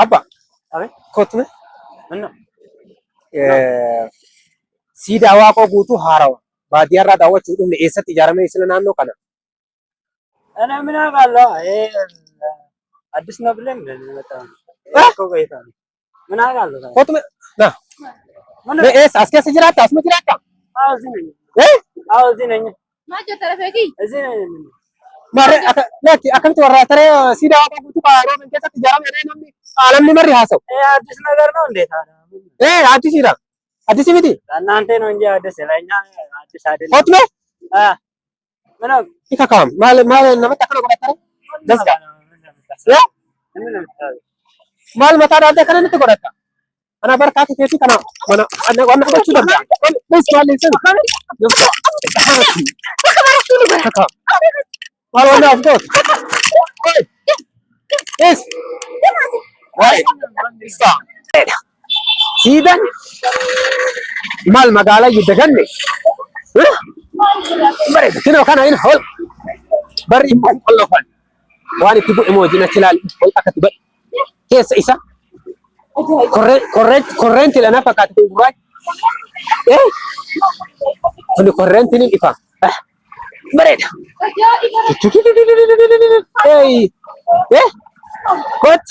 Abba, Abe, kottu manno. siidaa waaqoo guutuu haarawa baadiyyaarraa daawwachuu dhufne eessatti ijaarame sila naannoo kana? እኔ ምን አውቃለሁ? አዲስ ነው ብለን መጣሁ እኮ ቆይቷል። ምን አውቃለሁ? Kottu na eessa as keessa jiraatta? Asuma jiraatta? አዎ እዚህ ነኝ። አዎ እዚህ ነኝ። እዚህ ነኝ። Maarree akkamitti warra taree siidaa waaqoo guutuu haaroo keessatti ijaarame namni namni marri haasa'u? አዲስ ነገር ነው እንዴ ታዲያ? Addisiidha. Addisi miti? ለእናንተ ነው እንጂ አዲስ ለእኛ አዲስ አይደለም። Kottu ምን ika kaam maal namatti akkana godhatare? Dasga. Maal mataa dhaabdee kana nutti godhatta? Ana barkaati keetii kana wanna gochuu danda'a. Bus maal ibsan? Maal wanna of gootu? Yes. Siidan maal magaalaa iyyuu daganne? Bareeda kinoo kana hin hol barri immoo qollofan waan itti bu'e moo jina chilaal hol akkatti badhe keessa isa korreenti lana fakkaate kun gurraacha kuni korreenti ni ifa bareeda kot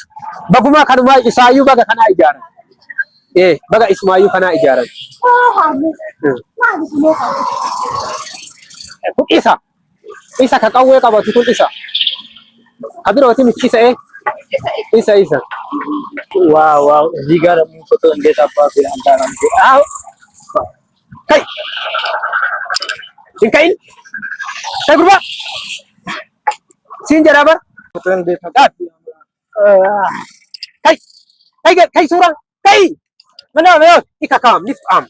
bagumaa kanumaa isaayyuu baga kanaa ijaaran baga ismaayyuu kanaa ijaaran kun isa ka qawwee qabatu kun isa ka birooti miti isa ዋው ዋው! እዚህ ጋር ደግሞ ፎቶ እንዴት አባቱ ያምራል! አዎ ከይ እንከይን ተግባ ሲንጀራ በር ፎቶ እንዴት አባቱ kay suuraa kay mana ikakaam nif'aam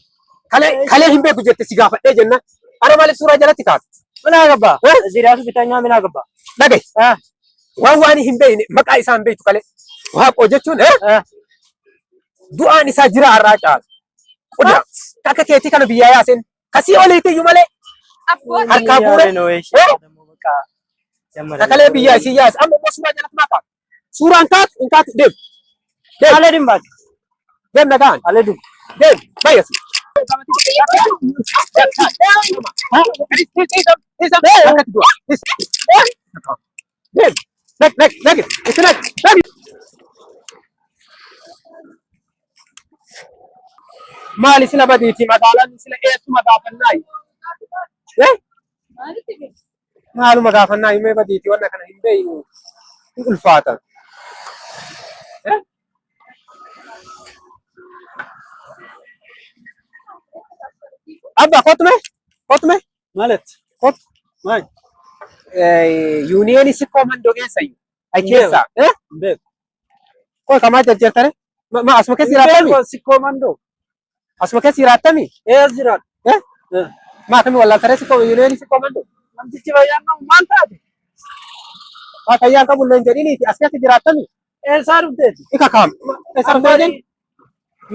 kalee hin beeku jette si gaafadhee jenna ana maaliif suuraa jalatti kaatu? ምን አገባ? እዚህ ራሱ ቢተኛ ምን አገባ? Dhagay waan hin beekne maqaa isaa hin beektu kalee waaqoo jechuun du'aan isaa jira har'aa caala. Quda akka keetii kana biyyaa yaaseen kasii oliitti iyyuu malee harkaa buure kakalee biyyaa isii yaase amma immoo suuraa jalatti maa kaatu? Suuraan kaatu hin kaatu deemu. አልሄድም እባክህ። Deem nagaan አልሄድም። deem bayyas. Maali sila badiiti magaalaan sila eessuma gaafannaayi? Maaluma gaafannaayi mee badiiti wanna kana hin beeynu hin ulfaatan. Abba kottume ማለት kot ማን yuuniyeeni si koomandoo eessayyuu achi keessa ቤት koy kamaa jajjartare ma asuma keessa jiraatami ሲኮማንዶ asuma keessa jiraatami ጅራል ma akkamii wallaaltare si yuuniyeeni si koomandoo namtichi fayyaan qabu maal taate? waa fayyaan qabu illee hin jedhiniiti as keessa jiraatami Eessaa dhufteeti? ika kaam eessa dhufteetiin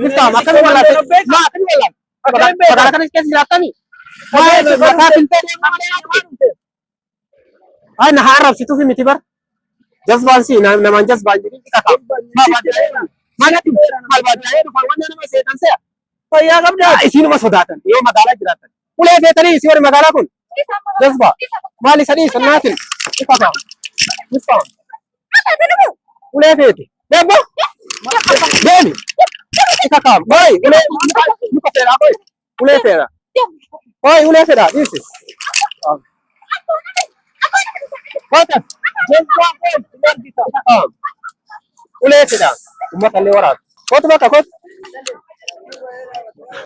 niftaam akkamii wallaalte ma akkamii wallaalte magaalaa kana keessa jiraatami mataa filtee ay na haarabsituu fi miti bar jazbaan si namaan jazbaan jedhin ika kaam maalati maal baadiyyaa dhufan wanna nama seetan se'a fayyaa qabdaa? isinuma sodaatan yoo magaalaa jiraatan ulee feetanii isi warri magaalaa kun jazba maali sadii sannaatin ika kaam niftaam ulee feeti deebbo deemi ika kaam boy ulee muka feeraa boy ulee feera boy ulee feera dhiisi Kota jazba boy ika kaam ulee feera ummata illee waraatu kotu bakka kotu